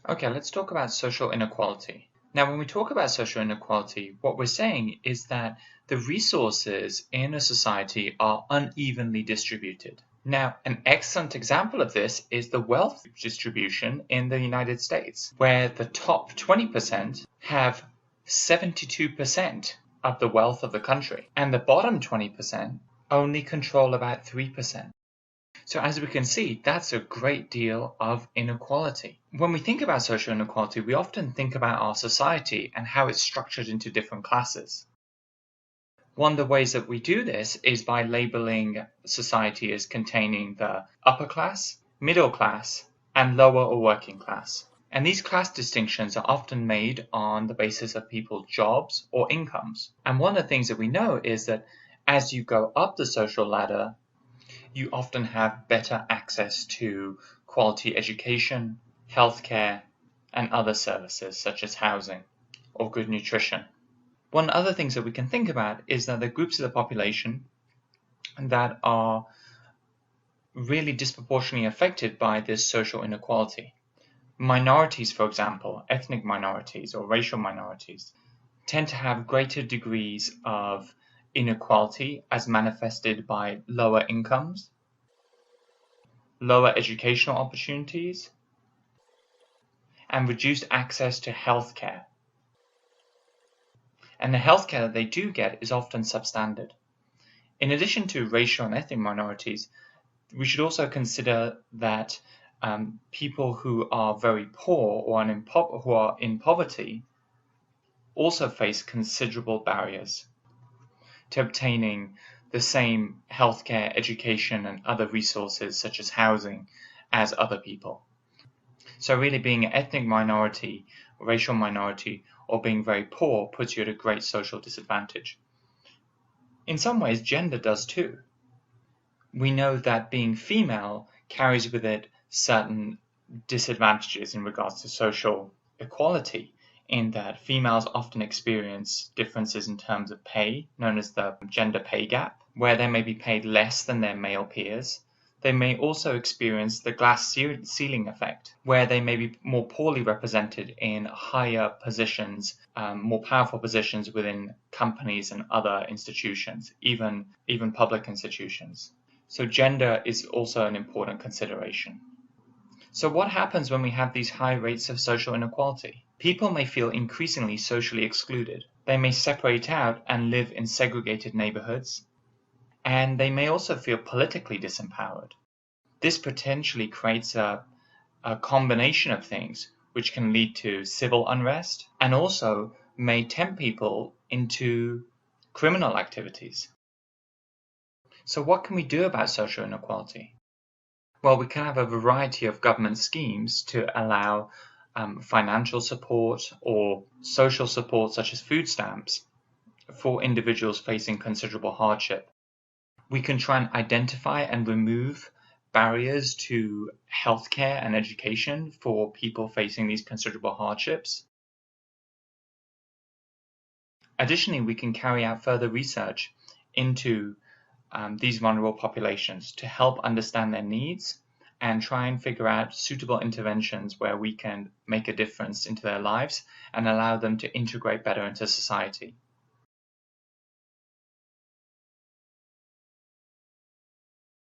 Okay, let's talk about social inequality. Now, when we talk about social inequality, what we're saying is that the resources in a society are unevenly distributed. Now, an excellent example of this is the wealth distribution in the United States, where the top 20% have 72% of the wealth of the country, and the bottom 20% only control about 3%. So as we can see, that's a great deal of inequality. When we think about social inequality, we often think about our society and how it's structured into different classes. One of the ways that we do this is by labeling society as containing the upper class, middle class, and lower or working class. And these class distinctions are often made on the basis of people's jobs or incomes. And one of the things that we know is that as you go up the social ladder, you often have better access to quality education, healthcare, and other services such as housing or good nutrition. One of the other things that we can think about is that the groups of the population that are really disproportionately affected by this social inequality. Minorities, for example, ethnic minorities or racial minorities, tend to have greater degrees of inequality as manifested by lower incomes, lower educational opportunities, and reduced access to healthcare. And the healthcare that they do get is often substandard. In addition to racial and ethnic minorities, we should also consider that people who are very poor or who are in poverty also face considerable barriers to obtaining the same healthcare, education, and other resources such as housing as other people. So really being an ethnic minority, racial minority, or being very poor puts you at a great social disadvantage. In some ways, gender does too. We know that being female carries with it certain disadvantages in regards to social equality, in that females often experience differences in terms of pay, known as the gender pay gap, where they may be paid less than their male peers. They may also experience the glass ceiling effect, where they may be more poorly represented in higher positions, more powerful positions within companies and other institutions, even public institutions. So gender is also an important consideration. So what happens when we have these high rates of social inequality? People may feel increasingly socially excluded. They may separate out and live in segregated neighborhoods, and they may also feel politically disempowered. This potentially creates a combination of things which can lead to civil unrest and also may tempt people into criminal activities. So what can we do about social inequality? Well, we can have a variety of government schemes to allow financial support or social support such as food stamps for individuals facing considerable hardship. We can try and identify and remove barriers to healthcare and education for people facing these considerable hardships. Additionally, we can carry out further research into these vulnerable populations to help understand their needs and try and figure out suitable interventions where we can make a difference into their lives and allow them to integrate better into society.